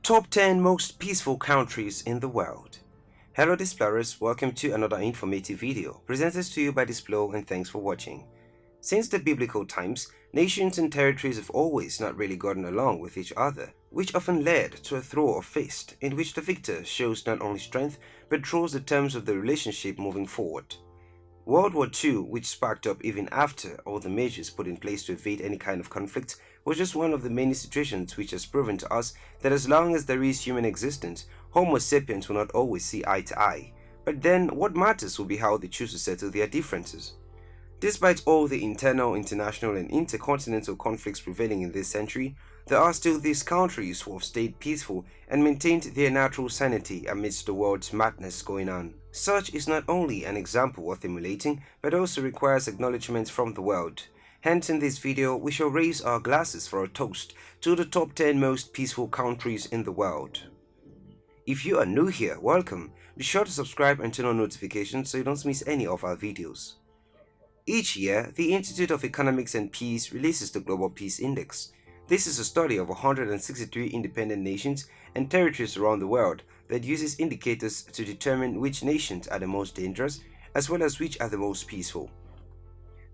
Top 10 Most Peaceful Countries in the World. Hello Displorers, welcome to another informative video presented to you by Displo, and thanks for watching. Since the biblical times, nations and territories have always not really gotten along with each other, which often led to a throw of fist in which the victor shows not only strength but draws the terms of the relationship moving forward. World War II, which sparked up even after all the measures put in place to evade any kind of conflict, was just one of the many situations which has proven to us that as long as there is human existence, Homo sapiens will not always see eye to eye. But then, what matters will be how they choose to settle their differences. Despite all the internal, international and intercontinental conflicts prevailing in this century, there are still these countries who have stayed peaceful and maintained their natural sanity amidst the world's madness going on. Such is not only an example worth emulating, but also requires acknowledgement from the world. Hence, in this video, we shall raise our glasses for a toast to the top 10 most peaceful countries in the world. If you are new here, welcome. Be sure to subscribe and turn on notifications so you don't miss any of our videos. Each year, the Institute of Economics and Peace releases the Global Peace Index. This is a study of 163 independent nations and territories around the world that uses indicators to determine which nations are the most dangerous as well as which are the most peaceful.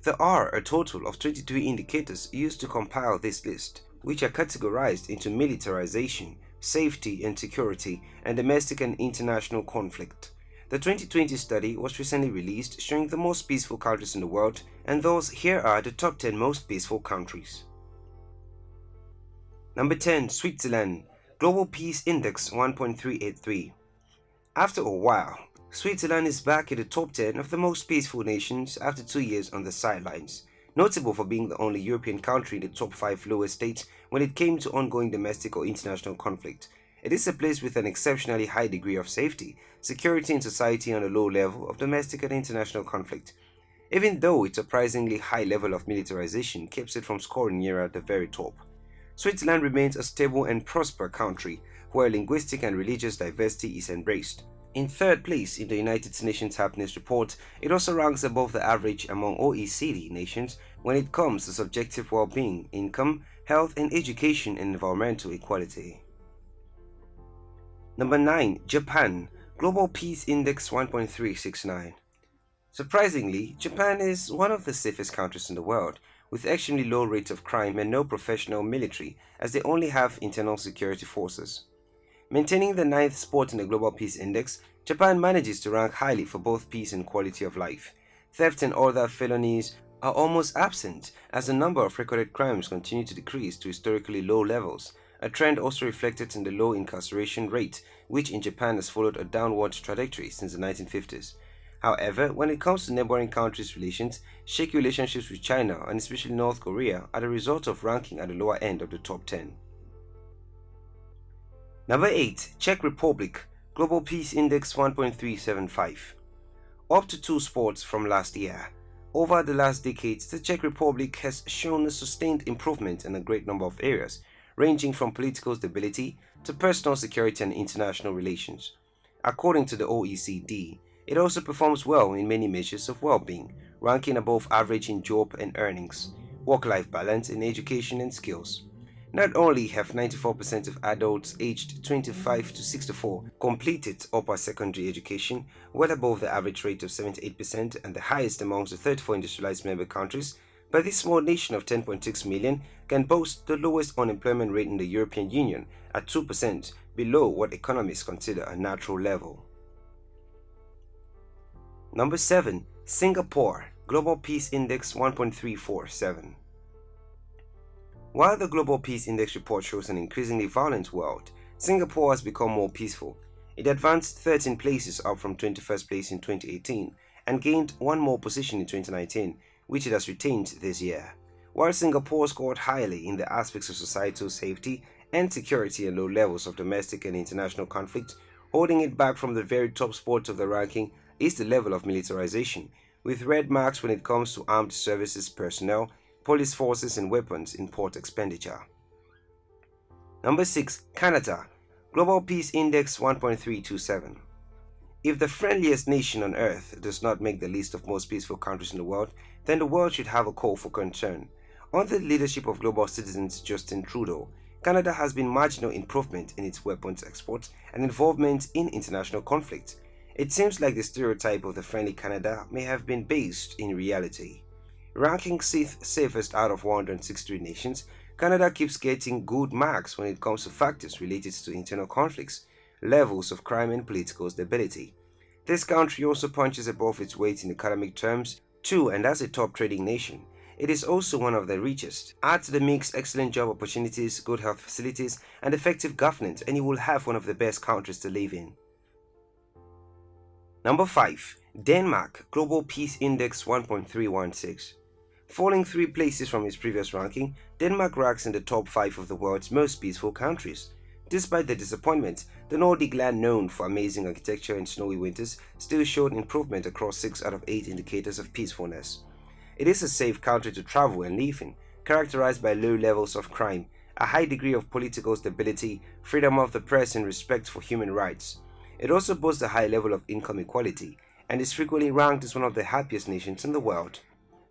There are a total of 23 indicators used to compile this list, which are categorized into militarization, safety and security, and domestic and international conflict. The 2020 study was recently released showing the most peaceful countries in the world, and thus here are the top 10 most peaceful countries. Number 10. Switzerland. Global Peace Index 1.383. After a while, Switzerland is back in the top 10 of the most peaceful nations after 2 years on the sidelines, notable for being the only European country in the top 5 lowest states when it came to ongoing domestic or international conflict. It is a place with an exceptionally high degree of safety, security and society on a low level of domestic and international conflict, even though its surprisingly high level of militarization keeps it from scoring near at the very top. Switzerland remains a stable and prosperous country where linguistic and religious diversity is embraced. In third place in the United Nations Happiness Report, it also ranks above the average among OECD nations when it comes to subjective well-being, income, health and education and environmental equality. Number 9. Japan. Global Peace Index 1.369. Surprisingly, Japan is one of the safest countries in the world, with extremely low rates of crime and no professional military, as they only have internal security forces. Maintaining the 9th spot in the Global Peace Index, Japan manages to rank highly for both peace and quality of life. Theft and other felonies are almost absent, as the number of recorded crimes continue to decrease to historically low levels, a trend also reflected in the low incarceration rate, which in Japan has followed a downward trajectory since the 1950s. However, when it comes to neighboring countries' relations, shaky relationships with China and especially North Korea are the result of ranking at the lower end of the top 10. Number 8. Czech Republic. Global Peace Index 1.375. Up to 2 spots from last year. Over the last decades, the Czech Republic has shown a sustained improvement in a great number of areas, ranging from political stability to personal security and international relations. According to the OECD, it also performs well in many measures of well-being, ranking above average in job and earnings, work-life balance, and education and skills. Not only have 94% of adults aged 25 to 64 completed upper secondary education, well above the average rate of 78% and the highest amongst the 34 industrialized member countries, but this small nation of 10.6 million can boast the lowest unemployment rate in the European Union at 2%, below what economists consider a natural level. Number 7. Singapore. Global Peace Index 1.347. While the Global Peace Index report shows an increasingly violent world, Singapore has become more peaceful. It advanced 13 places up from 21st place in 2018 and gained one more position in 2019, which it has retained this year. While Singapore scored highly in the aspects of societal safety and security and low levels of domestic and international conflict, holding it back from the very top spots of the ranking is the level of militarization, with red marks when it comes to armed services personnel, police forces and weapons import expenditure. Number 6. Canada. Global Peace Index 1.327. If the friendliest nation on earth does not make the list of most peaceful countries in the world, then the world should have a call for concern. Under the leadership of global citizens Justin Trudeau, Canada has been marginal improvement in its weapons exports and involvement in international conflict. It seems like the stereotype of the friendly Canada may have been based in reality. Ranking sixth safest out of 163 nations, Canada keeps getting good marks when it comes to factors related to internal conflicts, levels of crime and political stability. This country also punches above its weight in academic terms too, and as a top trading nation, it is also one of the richest. Add to the mix excellent job opportunities, good health facilities, and effective governance, and you will have one of the best countries to live in. Number 5. Denmark Global Peace Index 1.316. Falling 3 places from its previous ranking, Denmark ranks in the top 5 of the world's most peaceful countries. Despite the disappointment, the Nordic land known for amazing architecture and snowy winters still showed improvement across 6 out of 8 indicators of peacefulness. It is a safe country to travel and live in, characterized by low levels of crime, a high degree of political stability, freedom of the press and respect for human rights. It also boasts a high level of income equality and is frequently ranked as one of the happiest nations in the world.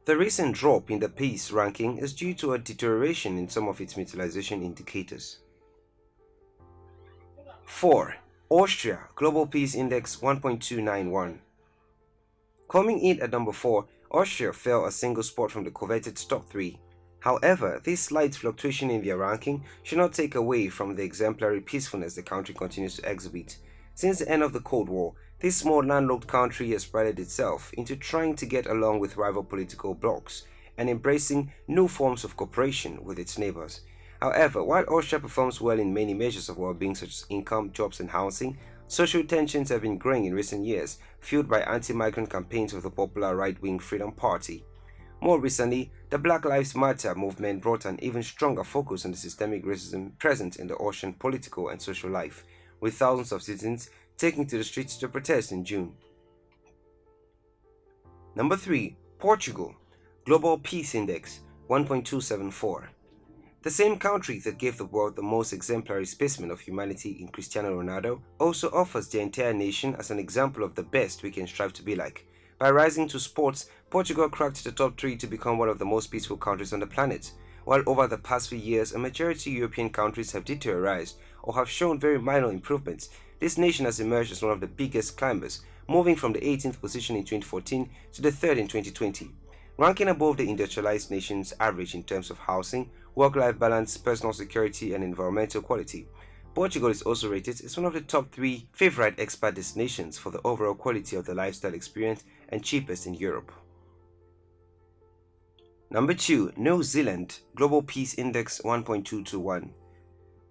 The recent drop in the peace ranking is due to a deterioration in some of its militarization indicators. 4. Austria Global Peace Index 1.291. Coming in at number 4, Austria fell a single spot from the coveted top 3. However, this slight fluctuation in their ranking should not take away from the exemplary peacefulness the country continues to exhibit. Since the end of the Cold War, this small landlocked country has prided itself into trying to get along with rival political blocs and embracing new forms of cooperation with its neighbors. However, while Austria performs well in many measures of well-being such as income, jobs and housing, social tensions have been growing in recent years, fueled by anti-migrant campaigns of the popular right-wing Freedom Party. More recently, the Black Lives Matter movement brought an even stronger focus on the systemic racism present in the Austrian political and social life, with thousands of citizens taking to the streets to protest in June. Number 3. Portugal Global Peace Index 1.274. The same country that gave the world the most exemplary specimen of humanity in Cristiano Ronaldo also offers the entire nation as an example of the best we can strive to be like. By rising to sports, Portugal cracked the top 3 to become one of the most peaceful countries on the planet. While over the past few years, a majority of European countries have deteriorated or have shown very minor improvements, this nation has emerged as one of the biggest climbers, moving from the 18th position in 2014 to the 3rd in 2020. Ranking above the industrialized nation's average in terms of housing, work-life balance, personal security, and environmental quality, Portugal is also rated as one of the top 3 favorite expat destinations for the overall quality of the lifestyle experience and cheapest in Europe. Number 2. New Zealand Global Peace Index 1.221.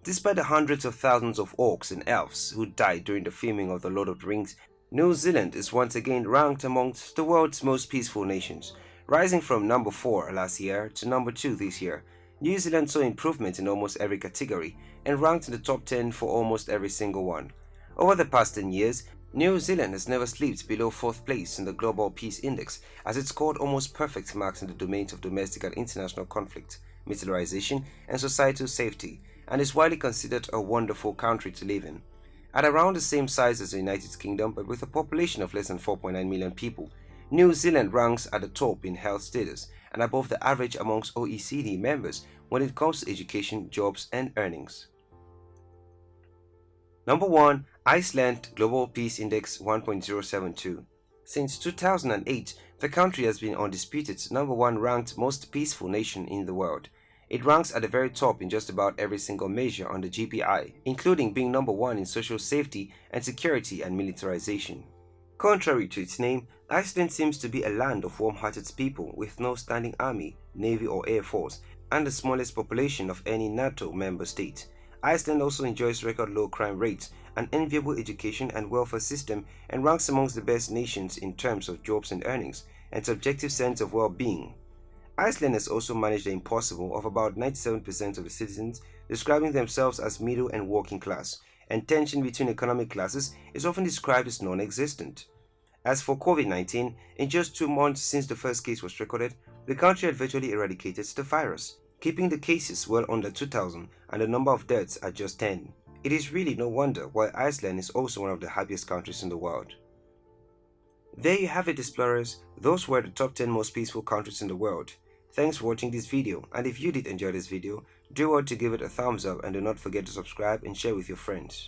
Despite the hundreds of thousands of orcs and elves who died during the filming of The Lord of the Rings, New Zealand is once again ranked amongst the world's most peaceful nations, rising from number 4 last year to number 2 this year. New Zealand saw improvement in almost every category and ranked in the top 10 for almost every single one. Over the past 10 years, New Zealand has never slipped below 4th place in the Global Peace Index, as it scored almost perfect marks in the domains of domestic and international conflict, militarization, and societal safety, and is widely considered a wonderful country to live in. At around the same size as the United Kingdom, but with a population of less than 4.9 million people, New Zealand ranks at the top in health status and above the average amongst OECD members when it comes to education, jobs, and earnings. Number 1. Iceland Global Peace Index 1.072. Since 2008, the country has been undisputed number 1 ranked most peaceful nation in the world. It ranks at the very top in just about every single measure on the GPI, including being number 1 in social safety and security and militarization. Contrary to its name, Iceland seems to be a land of warm-hearted people with no standing army, navy or air force, and the smallest population of any NATO member state. Iceland also enjoys record low crime rates, an enviable education and welfare system, and ranks amongst the best nations in terms of jobs and earnings, and subjective sense of well-being. Iceland has also managed the impossible of about 97% of the citizens describing themselves as middle and working class, and tension between economic classes is often described as non-existent. As for COVID-19, in just 2 months since the first case was recorded, the country had virtually eradicated the virus, keeping the cases well under 2,000 and the number of deaths at just 10. It is really no wonder why Iceland is also one of the happiest countries in the world. There you have it, explorers. Those were the top 10 most peaceful countries in the world. Thanks for watching this video, and if you did enjoy this video, do well to give it a thumbs up and do not forget to subscribe and share with your friends.